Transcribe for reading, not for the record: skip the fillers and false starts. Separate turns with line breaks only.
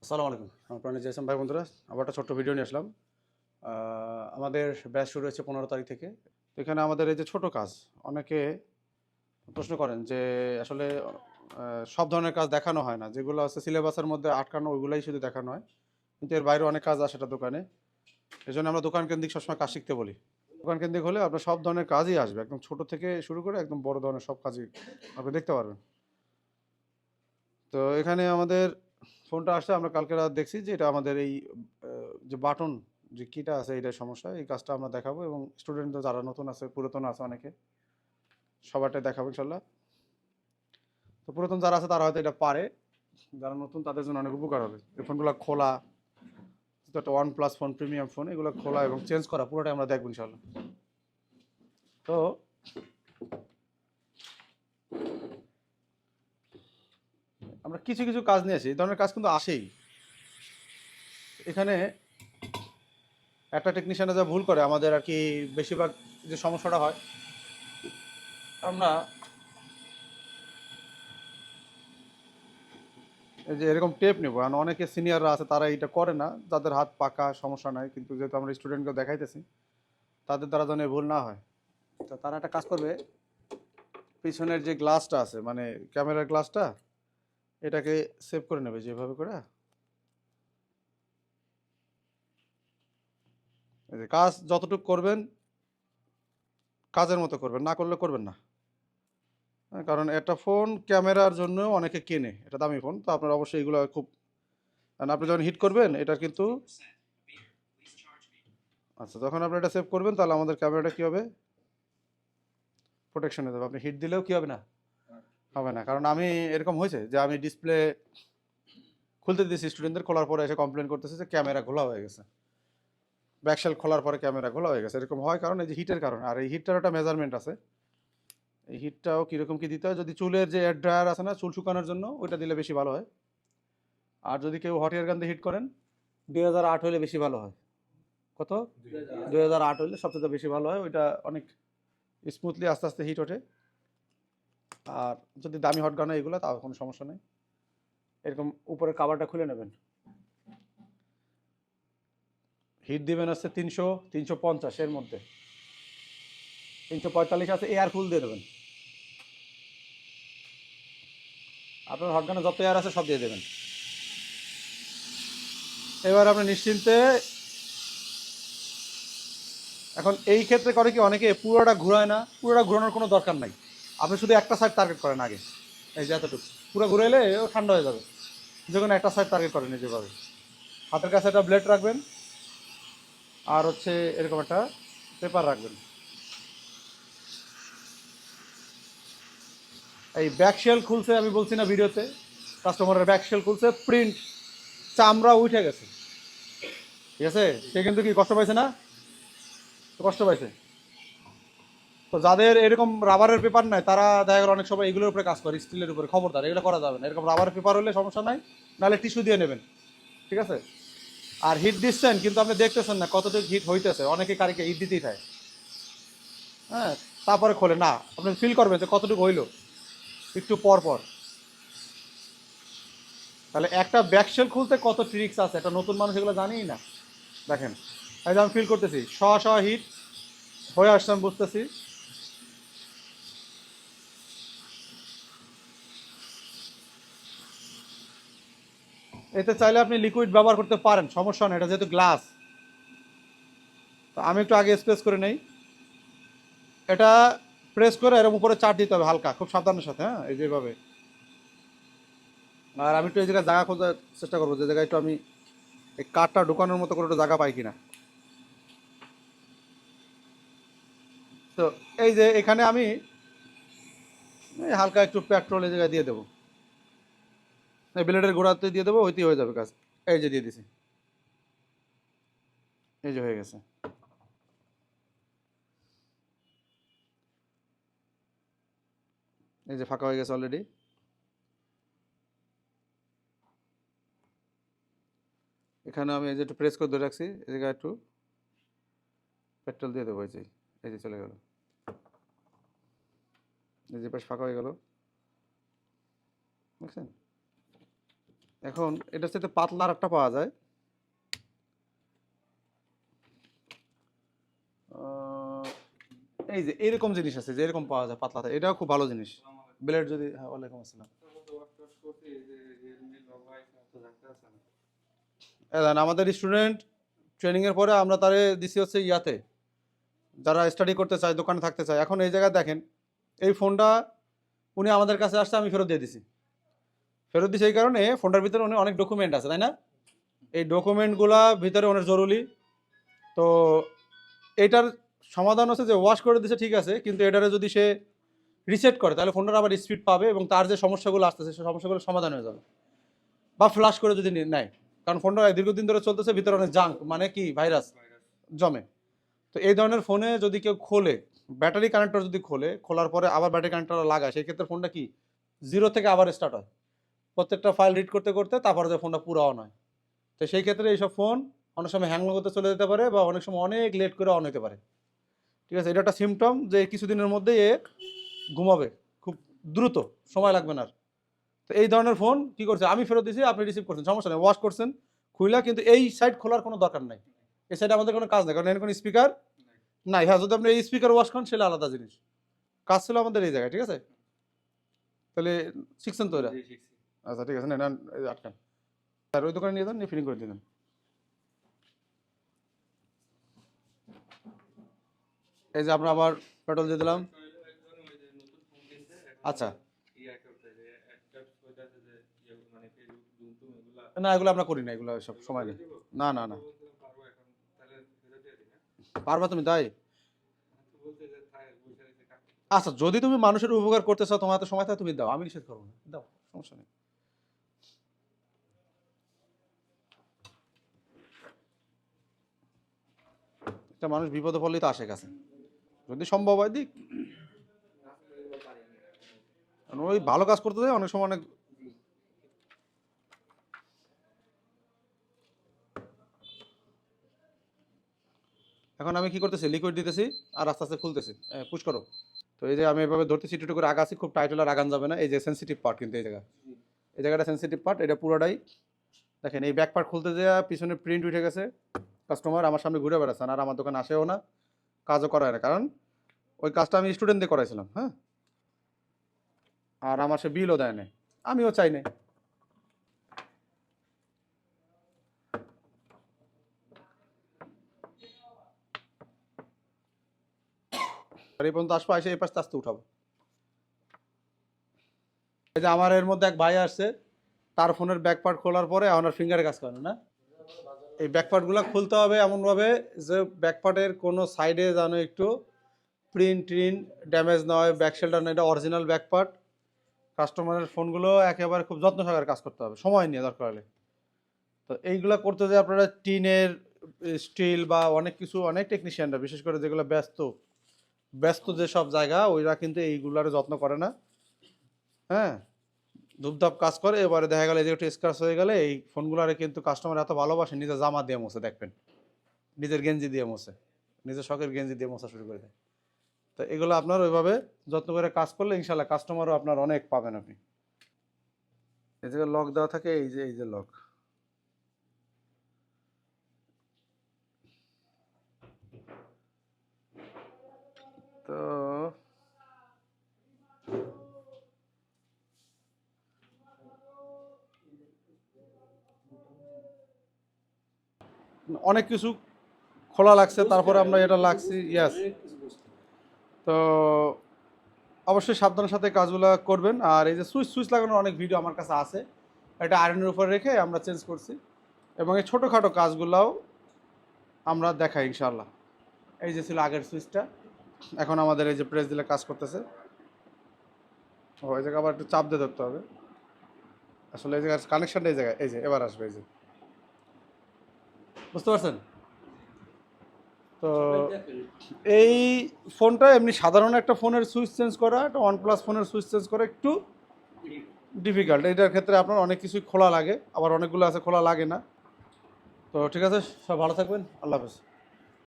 আসসালামু আলাইকুম। আমার প্রাণের জেসম ভাই বন্ধুরা, আবার একটা ছোট্ট ভিডিও নিয়ে আসলাম। আমাদের ব্যাচ শুরু হয়েছে 15 তারিখ থেকে। তো এখানে আমাদের এই যে ছোট কাজ, অনেকে প্রশ্ন করেন যে আসলে সব ধরনের কাজ দেখানো হয় না। যেগুলো আছে সিলেবাসের মধ্যে আটকানো ওইগুলাই শুধু দেখানো হয়। কিন্তু এর বাইরেও অনেক কাজ আসে এটা দোকানে। এজন্য আমরা দোকান কেন্দ্রিক সবসময় কাজ শিখতে বলি। দোকান কেন্দ্রিক হলে আপনার সব ধরনের কাজই আসবে। একদম ছোট থেকে শুরু করে একদম বড় ধরনের সব কাজই আপনি দেখতে পারবেন। তো এখানে আমাদের ফোনটা আসছে, আমরা কালকে রাত দেখছি যে এটা আমাদের এই যে বাটন যে কিটা আছে এইটার সমস্যা। এই কাজটা আমরা দেখাবো এবং স্টুডেন্টদের যারা নতুন আছে পুরাতন আছে অনেকে সবারটাই দেখাবো ইনশাল্লাহ। তো পুরাতন যারা আছে তারা হয়তো এটা পারে, যারা নতুন তাদের জন্য অনেক উপকার হবে। এই ফোনগুলো খোলা, যেটা একটা OnePlus ফোন, প্রিমিয়াম ফোন, এগুলো খোলা এবং চেঞ্জ করা পুরোটাই আমরা দেখবো ইনশাল্লাহ। তো আমরা কিছু কিছু কাজ নিয়ে আসি, এই ধরনের কাজ কিন্তু আসেই। এখানে একটা টেকনিশিয়ানে যা ভুল করে আমাদের আর কি, বেশিরভাগ যে সমস্যাটা হয়, আমরা এই যে এরকম টেপ নেবো, কারণ অনেকে সিনিয়ররা আছে তারা এটা করে না, যাদের হাত পাকা সমস্যা নাই, কিন্তু যেহেতু আমরা স্টুডেন্টকে দেখাইতেছি তাদের দ্বারা যেন এই ভুল না হয়। তো তারা একটা কাজ করবে, পিছনের যে গ্লাসটা আছে মানে ক্যামেরার গ্লাসটা, এটাকে সেভ করে নেবে যেভাবে করে। এই যে কাজ যতটুকু করবেন কাজের মতো করবেন, না করলে করবেন না। হ্যাঁ, কারণ একটা ফোন ক্যামেরার জন্য অনেকে কেনে, এটা দামি ফোন, তো আপনার অবশ্যই এগুলো খুব, কারণ আপনি যখন হিট করবেন এটার কিন্তু, আচ্ছা যখন আপনি এটা সেভ করবেন তাহলে আমাদের ক্যামেরাটা কী হবে, প্রোটেকশন হয়ে যাবে। আপনি হিট দিলেও কী হবে না, হবে না। কারণ আমি এরকম হয়েছে যে আমি ডিসপ্লে খুলতে দিয়েছি স্টুডেন্টদের, খোলার পরে এসে কমপ্লেন করতেছে যে ক্যামেরা খোলা হয়ে গেছে, ব্যাকশেল খোলার পরে ক্যামেরা খোলা হয়ে গেছে। এরকম হয় কারণ এই যে হিটের কারণে। আর এই হিটটার একটা মেজারমেন্ট আছে, এই হিটটাও কীরকম কী দিতে হয়। যদি চুলের যে এয়ার ড্রায়ার আছে না চুল শুকানোর জন্য, ওইটা দিলে বেশি ভালো হয়। আর যদি কেউ হট এয়ার গান দিয়ে হিট করেন, 2008 হলে বেশি ভালো হয়। কত? 2008 হলে সবচেয়ে বেশি ভালো হয়, ওইটা অনেক স্মুথলি আস্তে আস্তে হিট ওঠে। আর যদি দামি হট গান হয় এগুলো, তাও কোনো সমস্যা নেই। এরকম উপরে কাভারটা খুলে নেবেন, হিট দিবেন হচ্ছে 300-350 এর মধ্যে, 345 আছে, এয়ার ফুল দিয়ে দেবেন। আপনার হটগানে যত এয়ার আছে সব দিয়ে দেবেন। এবার আপনি নিশ্চিন্তে, এখন এই ক্ষেত্রে করে কি অনেকে পুরোটা ঘুরায় না, পুরোটা ঘুরানোর কোনো দরকার নাই। আপনি শুধু একটা সাইড টার্গেট করেন আগে, এই যে এতটুকু পুরো ঘুরাইলে ও ঠান্ডা হয়ে যাবে। যে কোনো একটা সাইড টার্গেট করেন যেভাবে, হাতের কাছে একটা ব্লেড রাখবেন আর হচ্ছে এরকম একটা পেপার রাখবেন। এই ব্যাকশেল খুলছে, আমি বলছি না ভিডিওতে, কাস্টমারের ব্যাকশেল খুলছে, প্রিন্ট চামড়া উঠে গেছে, ঠিক আছে, সে কিন্তু কি কষ্ট পাইছে না, কষ্ট পাইছে। তো যাদের এরকম রাবারের পেপার নাই তারা দেখা গেল অনেক সময় এগুলোর উপরে কাজ করে, স্টিলের উপরে, খবরদার এগুলো করা যাবে না। এরকম রাবারের পেপার হলে সমস্যা নাই, নাহলে টিস্যু দিয়ে নেবেন, ঠিক আছে। আর হিট দিচ্ছেন কিন্তু আপনি দেখতেছেন না কতটুকু হিট হইতেছে, অনেকে কারিকে হিট দিতেই থাকে, হ্যাঁ, তারপরে খোলে না, আপনি ফিল করবেন যে কতটুকু হইলো একটু পর পর। তাহলে একটা ব্যাকশেল খুলতে কত ট্রিক্স আছে, একটা নতুন মানুষ এগুলো জানিই না। দেখেন, এই যে আমি ফিল করতেছি শ হিট হয়ে আসছে, আমি বুঝতেছি। এতে চাইলে আপনি লিকুইড ব্যবহার করতে পারেন, সমস্যা নেই, এটা যেহেতু গ্লাস। তো আমি একটু আগে স্প্রেস করে নেই, এটা প্রেস করে এরকম উপরে চাপ দিতে হবে হালকা, খুব সাবধানের সাথে, হ্যাঁ, এই যেভাবে। আর আমি একটু এই জায়গায় জায়গা খোঁজার চেষ্টা করবো, যে জায়গায় একটু আমি এই কাঠটা ঢুকানোর মতো করে একটু জায়গা পাই কিনা। তো এই যে এখানে আমি হালকা একটু পেট্রোল এই জায়গায় দিয়ে দেবো, এই ব্লেডের গোড়াতে দিয়ে দেবো, হইতেই হয়ে যাবে কাজ। এই যে দিয়ে দিছি, এই যে হয়ে গেছে। এই যে ফাঁকা হয়ে গেছে অলরেডি। এখানে আমি এই যে একটু প্রেস করে ধরে রাখছি, এই জায়গায় একটু পেট্রোল দিয়ে দেবো, এই যে চলে গেল, এই যে পাশ ফাঁকা হয়ে গেল, বুঝছেন। এখন এটার সাথে পাতলা আর একটা পাওয়া যায়, এই যে এরকম জিনিস আছে, যে এরকম পাওয়া যায় পাতলাতে, এটাও খুব ভালো জিনিস। ব্লেড যদি, হ্যাঁ ওয়ালাইকুম আসসালাম। আমাদের স্টুডেন্ট ট্রেনিং এর পরে আমরা তারে দিছি হচ্ছে ইয়াতে, যারা স্টাডি করতে চায়, দোকানে থাকতে চায়। এখন এই জায়গায় দেখেন, এই ফোনটা উনি আমাদের কাছে আসছে, আমি ফেরত দিয়ে দিছি। ফেরত দিছি এই কারণে, ফোনটার ভিতরে অনেক ডকুমেন্ট আছে, তাই না? এই ডকুমেন্টগুলা ভিতরে অনেক জরুরি। তো এটার সমাধান হচ্ছে যে ওয়াশ করে দিছে ঠিক আছে, কিন্তু এটারে যদি সে রিসেট করে তাহলে ফোনটার আবার স্পিড পাবে এবং তার যে সমস্যাগুলো আসতেছে সেই সমস্যাগুলো সমাধান হয়ে যাবে। বা ফ্লাশ করে যদি নেয়, কারণ ফোনটা দীর্ঘদিন ধরে চলতেছে, ভিতরে অনেক জাঙ্ক মানে কি ভাইরাস জমে। তো এই ধরনের ফোনে যদি কেউ খোলে, ব্যাটারি কানেক্টর যদি খোলার পরে আবার ব্যাটারি কানেক্টর লাগায়, সেই ক্ষেত্রে ফোনটা কি জিরো থেকে আবার স্টার্ট হয়, প্রত্যেকটা ফাইল রিড করতে করতে, তারপরে যে ফোনটা পুরো অন হয়। তো সেই ক্ষেত্রে এইসব ফোন অনেক সময় হ্যাং করতে চলে যেতে পারে, বা অনেক সময় অনেক লেট করে অন হতে পারে। ঠিক আছে, এটা একটা সিমটম যে কিছুদিনের মধ্যেই এ ঘুমাবে, খুব দ্রুত, সময় লাগবে না। তো এই ধরনের ফোন কি করছে, আমি ফেরত দিয়েছি, আপনি রিসিভ করছেন, সমস্যা নেই, ওয়াশ করছেন খুইলা, কিন্তু এই সাইড খোলার কোনো দরকার নাই। এই সাইডে আমাদের কোনো কাজ নেই, কারণ এর কোনো স্পিকার নাই। হ্যাঁ, যদি আপনি এই স্পিকার ওয়াশ করেন সেটা আলাদা জিনিস। কাজ ছিল আমাদের এই জায়গায়, ঠিক আছে? তাহলে শিখছেন তো এরা? আচ্ছা ঠিক আছে, না আটকান, আর ওই দোকানে নিয়ে যান, নিয়ে ফিটিং করে দিলেন। এই যে আমরা আবার পেট্রোল দিয়ে দিলাম। আচ্ছা, না এগুলো আমরা করি না, এগুলো সব সময় নেই। না না না, পারবা তুমি তাই? আচ্ছা, যদি তুমি মানুষের উপকার করতে চাও, তোমার হাতে সময় থাকে, তুমি দাও, আমি নিষেধ করবো না, দাও, সমস্যা নেই। একটা মানুষ বিপদে পড়লেই তো আসে কাছে, যদি সম্ভব হয় দিক। ওই ভালো কাজ করতে যায় অনেক সময় অনেক। এখন আমি কি করতেছি, লিকুইড দিতেছি আর আস্তে আস্তে খুলতেছি, পুশ করো। তো এই যে আমি এভাবে ধরতেছি, একটু করে আগাছি, খুব টাইট হলে আগান যাবে না। এই যে সেন্সিটিভ পার্ট, কিন্তু এই জায়গাটা সেন্সিটিভ পার্ট, এটা পুরোটাই দেখেন। এই ব্যাক পার্ট খুলতে যাওয়া পিছনে প্রিন্ট উঠে গেছে, কাস্টমার আমার সামনে ঘুরে বেড়াচ্ছেন, আর আমার দোকানে আসেও না, কাজও করায় না, কারণ ওই কাজটা আমি স্টুডেন্টদের করাইছিলাম। হ্যাঁ, আর আমার সে বিলও দেয় না, আমিও চাই না। আর এই পর্যন্ত আসবো, এসে এই পাশে আস্তে উঠাবো। এই যে আমার এর মধ্যে এক ভাই আসছে, তার ফোনের ব্যাক পার্ট খোলার পরে আমার ফিঙ্গারে কাজ করে না। এই ব্যাক পার্টগুলো খুলতে হবে এমনভাবে যে ব্যাক পার্টের কোনো সাইডে যেন একটু প্রিন্ট ড্যামেজ না হয়, ব্যাক শেল্ডার না, এটা অরিজিনাল ব্যাক পার্ট। কাস্টমারের ফোনগুলো একেবারে খুব যত্ন সহকারে কাজ করতে হবে, সময় নিয়ে দরকার হলে। তো এইগুলো করতে যে আপনারা টিনের, স্টিল বা অনেক কিছু, অনেক টেকনিশিয়ানরা, বিশেষ করে যেগুলো ব্যস্ত ব্যস্ত যেসব জায়গা, ওইরা কিন্তু এইগুলার যত্ন করে না। হ্যাঁ, ধূপধাপ কাজ করে, এবারে দেখা গেলে যে একটু স্ক্র্যাচ হয়ে গেলে এই ফোনগুলারে কিন্তু কাস্টমার এত ভালোবাসে, নিজের জামা দিয়ে মোছে, দেখবেন নিজের গেঞ্জি দিয়ে মোছে, নিজের শখের গেঞ্জি দিয়ে মোছা শুরু করে দেয়। তো এগুলো আপনার ওইভাবে যত্ন করে কাজ করলে ইনশাল্লাহ কাস্টমারও আপনার অনেক পাবেন আপনি। এই যে লক দেওয়া থাকে, এই যে লক। তো অনেক কিছু খোলা লাগছে, তারপরে আমরা এটা লাগছি, ইয়াস। তো অবশ্যই সাবধানের সাথে কাজগুলো করবেন। আর এই যে সুইচ লাগানোর অনেক ভিডিও আমার কাছে আছে, এটা আয়রনের উপর রেখে আমরা চেঞ্জ করছি, এবং এই ছোটোখাটো কাজগুলোও আমরা দেখাই ইনশাল্লাহ। এই যে ছিল আগের সুইচটা, এখন আমাদের এই যে প্রেস দিলে কাজ করতেছে। ও, এই জায়গায় আবার একটু চাপ দিয়ে ধরতে হবে, আসলে এই জায়গায় কানেকশনটা এই জায়গায়, এই যে এবার আসবে, এই যে বুঝতে পারছেন? তো এই ফোনটা এমনি সাধারণ একটা ফোনের সুইচ চেঞ্জ করা, একটা OnePlus ফোনের সুইচ চেঞ্জ করা একটু ডিফিকাল্ট। এটার ক্ষেত্রে আপনার অনেক কিছুই খোলা লাগে, আবার অনেকগুলো আছে খোলা লাগে না। তো ঠিক আছে, সব ভালো থাকবেন, আল্লাহ হাফেজ।